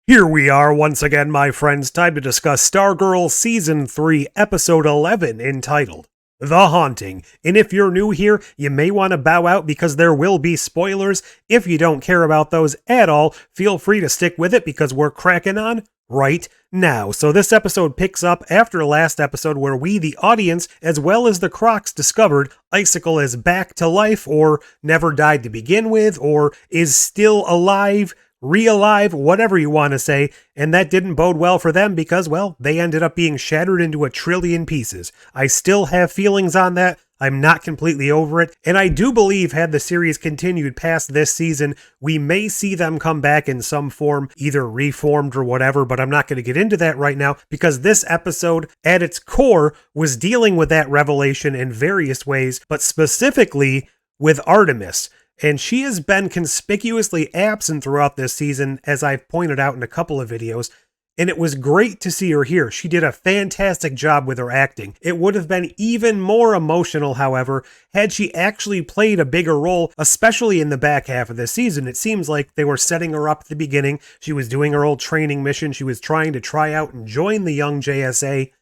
Here we are once again, my friends. Time to discuss Stargirl Season 3, Episode 11, entitled The Haunting. And if you're new here, you may want to bow out because there will be spoilers. If you don't care about those at all, feel free to stick with it because we're cracking on right now. So this episode picks up after last episode where we, the audience, as well as the Crocs, discovered Icicle is back to life, or never died to begin with, or is still alive, re-alive, whatever you want to say, and that didn't bode well for them because, well, they ended up being shattered into a trillion pieces. I still have feelings on that. I'm not completely over it, and I do believe had the series continued past this season, we may see them come back in some form, either reformed or whatever, but I'm not going to get into that right now because this episode, at its core, was dealing with that revelation in various ways, but specifically with Artemis. And she has been conspicuously absent throughout this season, as I've pointed out in a couple of videos, and it was great to see her here. She did a fantastic job with her acting. It would have been even more emotional, however, had she actually played a bigger role, especially in the back half of the season. It seems like they were setting her up at the beginning. She was doing her old training mission. She was trying to try out and join the young JSA,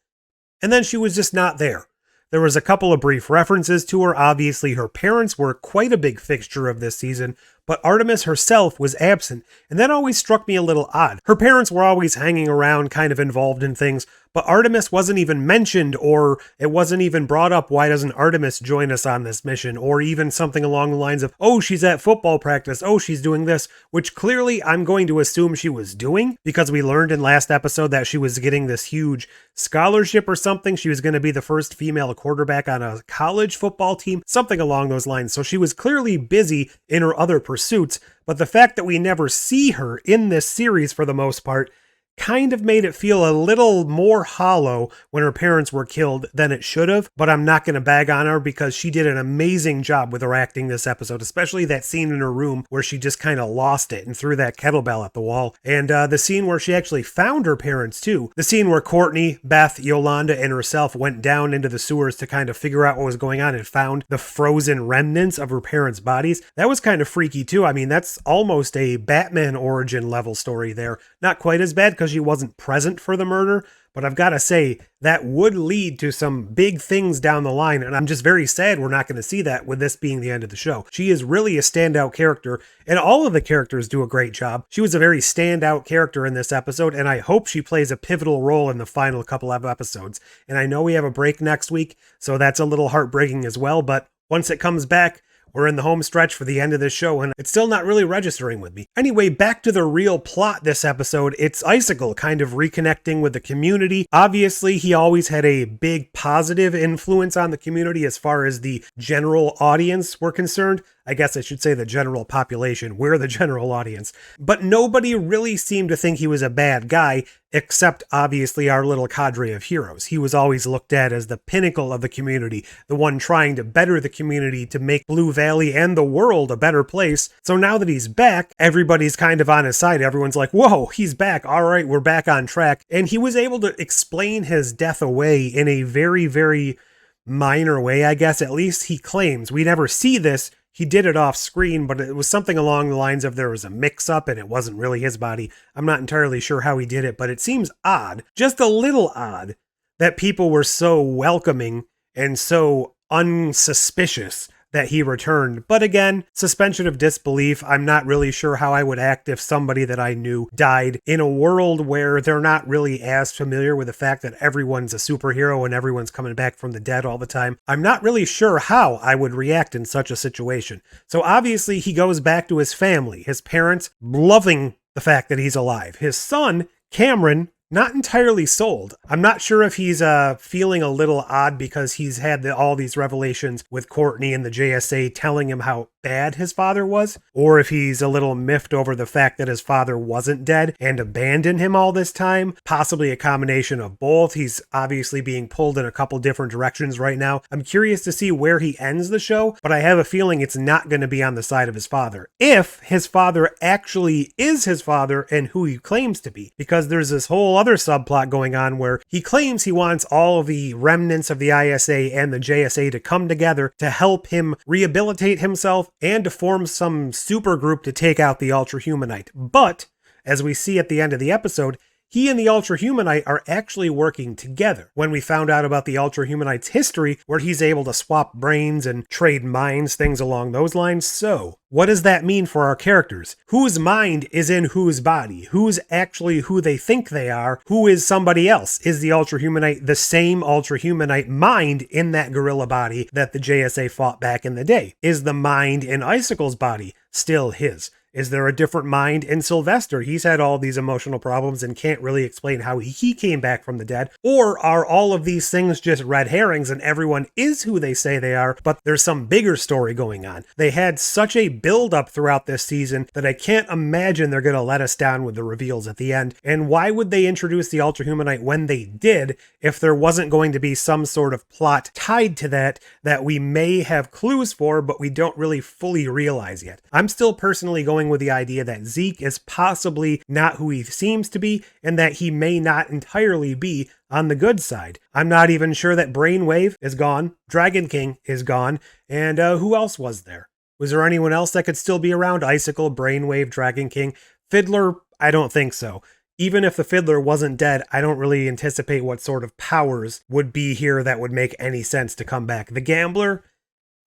and then she was just not there. There was a couple of brief references to her. Obviously, her parents were quite a big fixture of this season, but Artemis herself was absent, and that always struck me a little odd. Her parents were always hanging around, kind of involved in things, but Artemis wasn't even mentioned, or it wasn't even brought up, why doesn't Artemis join us on this mission? Or even something along the lines of, oh, she's at football practice, oh, she's doing this, which clearly I'm going to assume she was doing, because we learned in last episode that she was getting this huge scholarship or something. She was going to be the first female quarterback on a college football team, something along those lines. So she was clearly busy in her other pursuits, but the fact that we never see her in this series for the most part kind of made it feel a little more hollow when her parents were killed than it should have, but I'm not going to bag on her because she did an amazing job with her acting this episode, especially that scene in her room where she just kind of lost it and threw that kettlebell at the wall, and the scene where she actually found her parents too. The scene where Courtney, Beth, Yolanda, and herself went down into the sewers to kind of figure out what was going on and found the frozen remnants of her parents' bodies. That was kind of freaky too. I mean, that's almost a Batman origin level story there. Not quite as bad because she wasn't present for the murder, but I've got to say that would lead to some big things down the line, and I'm just very sad we're not going to see that with this being the end of the show. She is really a standout character, and all of the characters do a great job. She was a very standout character in this episode, and I hope she plays a pivotal role in the final couple of episodes. And I know we have a break next week, so that's a little heartbreaking as well, but once it comes back, we're in the home stretch for the end of this show, and it's still not really registering with me. Anyway, back to the real plot this episode. It's Icicle kind of reconnecting with the community. Obviously, he always had a big positive influence on the community as far as the general audience were concerned. I guess I should say the general population. We're the general audience. But nobody really seemed to think he was a bad guy, except obviously our little cadre of heroes. He was always looked at as the pinnacle of the community, the one trying to better the community to make Blue Valley and the world a better place. So now that he's back, everybody's kind of on his side. Everyone's like, whoa, he's back. All right, we're back on track. And he was able to explain his death away in a very, very minor way, I guess. At least he claims. We never see this. He did it off screen, but it was something along the lines of there was a mix-up and it wasn't really his body. I'm not entirely sure how he did it, but it seems odd, just a little odd, that people were so welcoming and so unsuspicious that he returned. But again, suspension of disbelief. I'm not really sure how I would act if somebody that I knew died in a world where they're not really as familiar with the fact that everyone's a superhero and everyone's coming back from the dead all the time. I'm not really sure how I would react in such a situation. So obviously he goes back to his family, his parents loving the fact that he's alive. His son, Cameron, not entirely sold. I'm not sure if he's feeling a little odd because he's had all these revelations with Courtney and the JSA telling him how bad his father was, or if he's a little miffed over the fact that his father wasn't dead and abandoned him all this time. Possibly a combination of both. He's obviously being pulled in a couple different directions right now. I'm curious to see where he ends the show, but I have a feeling it's not going to be on the side of his father. If his father actually is his father and who he claims to be, because there's this whole other subplot going on where he claims he wants all of the remnants of the ISA and the JSA to come together to help him rehabilitate himself and to form some super group to take out the Ultra Humanite. But as we see at the end of the episode, he and the Ultra Humanite are actually working together. When we found out about the Ultra Humanite's history, where he's able to swap brains and trade minds, things along those lines. So, what does that mean for our characters? Whose mind is in whose body? Who's actually who they think they are? Who is somebody else? Is the Ultra Humanite the same Ultra Humanite mind in that gorilla body that the JSA fought back in the day? Is the mind in Icicle's body still his? Is there a different mind in Sylvester? He's had all these emotional problems and can't really explain how he came back from the dead. Or are all of these things just red herrings and everyone is who they say they are, but there's some bigger story going on? They had such a build-up throughout this season that I can't imagine they're going to let us down with the reveals at the end. And why would they introduce the Ultra Humanite when they did if there wasn't going to be some sort of plot tied to that we may have clues for, but we don't really fully realize yet? I'm still personally going with the idea that Zeke is possibly not who he seems to be, and that he may not entirely be on the good side. I'm not even sure that Brainwave is gone, Dragon King is gone, and who else was there? Was there anyone else that could still be around? Icicle, Brainwave, Dragon King, Fiddler? I don't think so. Even if the Fiddler wasn't dead, I don't really anticipate what sort of powers would be here that would make any sense to come back. The Gambler?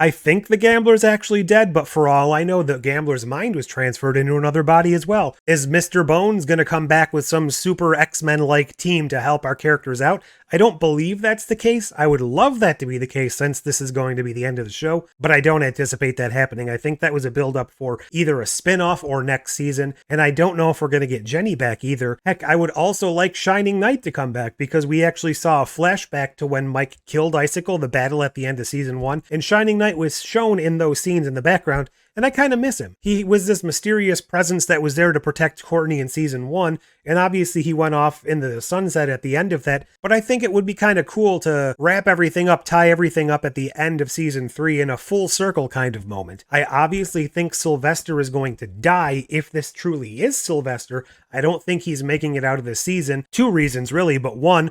I think the Gambler's actually dead, but for all I know, the Gambler's mind was transferred into another body as well. Is Mr. Bones going to come back with some super X-Men-like team to help our characters out? I don't believe that's the case. I would love that to be the case since this is going to be the end of the show, but I don't anticipate that happening. I think that was a build-up for either a spin-off or next season, and I don't know if we're going to get Jenny back either. Heck, I would also like Shining Knight to come back because we actually saw a flashback to when Mike killed Icicle, the battle at the end of season 1, and Shining Knight was shown in those scenes in the background, and I kind of miss him. He was this mysterious presence that was there to protect Courtney in season 1, and obviously he went off into the sunset at the end of that, but I think it would be kind of cool to wrap everything up, tie everything up at the end of season 3 in a full circle kind of moment. I obviously think Sylvester is going to die if this truly is Sylvester. I don't think he's making it out of this season. 2 reasons really, but one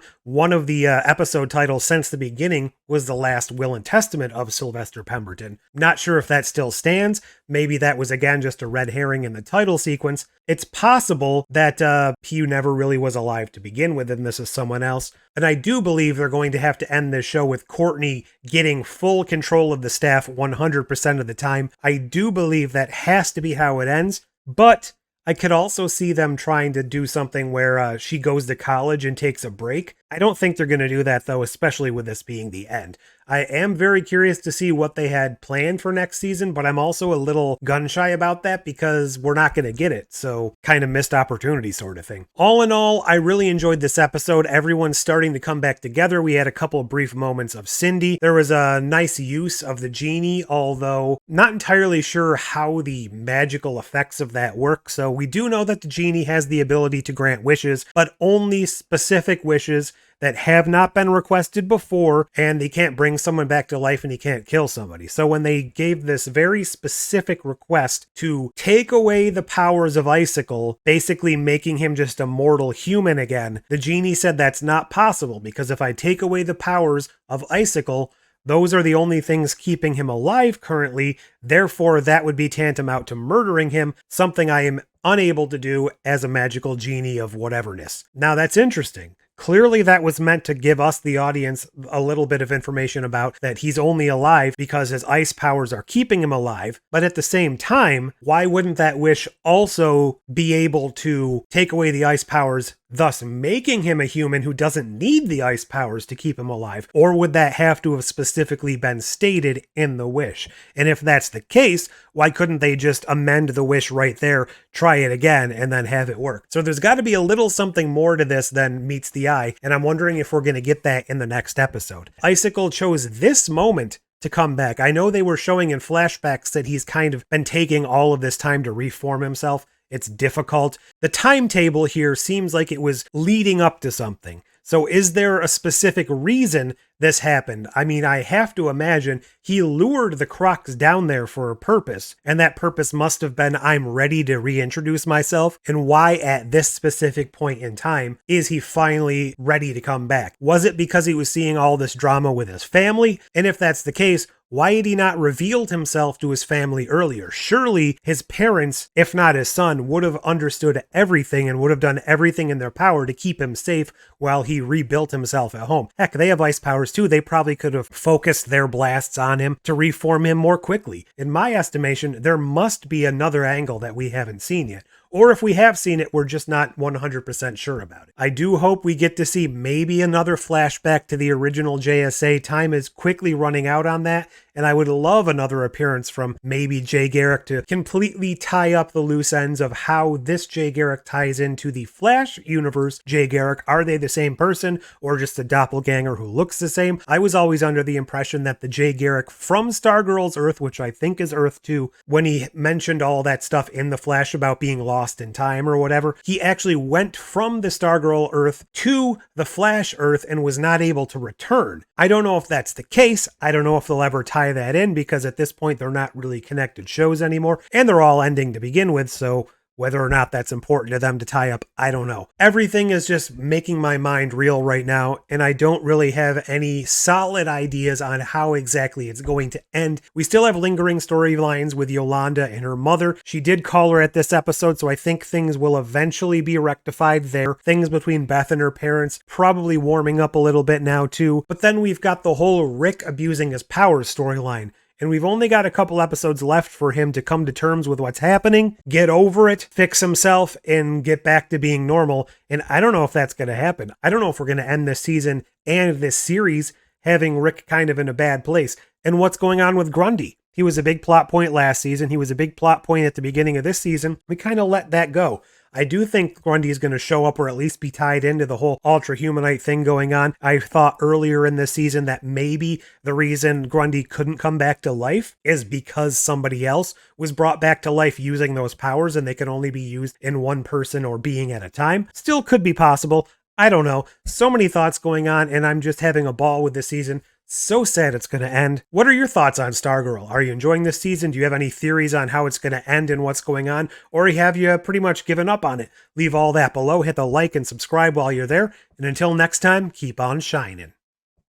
of the episode titles since the beginning was The Last Will and Testament of Sylvester Pemberton. Not sure if that still stands. Maybe that was again just a red herring in the title sequence. It's possible that he never really was alive to begin with and this is someone else. And I do believe they're going to have to end this show with Courtney getting full control of the staff 100% of the time. I do believe that has to be how it ends, but I could also see them trying to do something where she goes to college and takes a break. I don't think they're going to do that, though, especially with this being the end. I am very curious to see what they had planned for next season, but I'm also a little gun-shy about that because we're not going to get it, so kind of missed opportunity sort of thing. All in all, I really enjoyed this episode. Everyone's starting to come back together. We had a couple of brief moments of Cindy. There was a nice use of the genie, although not entirely sure how the magical effects of that work, so we do know that the genie has the ability to grant wishes, but only specific wishes that have not been requested before, and they can't bring someone back to life and he can't kill somebody. So when they gave this very specific request to take away the powers of Icicle, basically making him just a mortal human again, the genie said that's not possible because if I take away the powers of Icicle, those are the only things keeping him alive currently, therefore that would be tantamount to murdering him, something I am unable to do as a magical genie of whateverness. Now that's interesting. Clearly that was meant to give us, the audience, a little bit of information about that he's only alive because his ice powers are keeping him alive. But at the same time, why wouldn't that wish also be able to take away the ice powers, thus making him a human who doesn't need the ice powers to keep him alive? Or would that have to have specifically been stated in the wish? And if that's the case, why couldn't they just amend the wish right there, try it again, and then have it work? So there's got to be a little something more to this than meets the eye, and I'm wondering if we're going to get that in the next episode. Icicle chose this moment to come back. I know they were showing in flashbacks that he's kind of been taking all of this time to reform himself. It's difficult. The timetable here seems like it was leading up to something. So is there a specific reason this happened? I mean, I have to imagine he lured the Crocs down there for a purpose, and that purpose must have been, I'm ready to reintroduce myself, and why at this specific point in time is he finally ready to come back? Was it because he was seeing all this drama with his family? And if that's the case, why had he not revealed himself to his family earlier? Surely his parents, if not his son, would have understood everything and would have done everything in their power to keep him safe while he rebuilt himself at home. Heck, they have ice powers too. They probably could have focused their blasts on him to reform him more quickly. In my estimation, there must be another angle that we haven't seen yet. Or if we have seen it, we're just not 100% sure about it. I do hope we get to see maybe another flashback to the original JSA. Time is quickly running out on that, and I would love another appearance from maybe Jay Garrick to completely tie up the loose ends of how this Jay Garrick ties into the Flash universe Jay Garrick. Are they the same person or just a doppelganger who looks the same? I was always under the impression that the Jay Garrick from Stargirl's Earth, which I think is Earth 2, when he mentioned all that stuff in the Flash about being lost in time or whatever, he actually went from the Stargirl Earth to the Flash Earth and was not able to return. I don't know if that's the case. I don't know if they'll ever tie that in, because at this point they're not really connected shows anymore, and they're all ending to begin with, so whether or not that's important to them to tie up, I don't know. Everything is just making my mind reel right now, and I don't really have any solid ideas on how exactly it's going to end. We still have lingering storylines with Yolanda and her mother. She did call her at this episode, so I think things will eventually be rectified there. Things between Beth and her parents probably warming up a little bit now too. But then we've got the whole Rick abusing his powers storyline. And we've only got a couple episodes left for him to come to terms with what's happening, get over it, fix himself, and get back to being normal. And I don't know if that's going to happen. I don't know if we're going to end this season and this series having Rick kind of in a bad place. And what's going on with Grundy? He was a big plot point last season. He was a big plot point at the beginning of this season. We kind of let that go. I do think Grundy is going to show up or at least be tied into the whole Ultra-Humanite thing going on. I thought earlier in this season that maybe the reason Grundy couldn't come back to life is because somebody else was brought back to life using those powers and they can only be used in one person or being at a time. Still could be possible. I don't know. So many thoughts going on, and I'm just having a ball with this season. So sad it's going to end. What are your thoughts on Stargirl? Are you enjoying this season? Do you have any theories on how it's going to end and what's going on? Or have you pretty much given up on it? Leave all that below. Hit the like and subscribe while you're there. And until next time, keep on shining.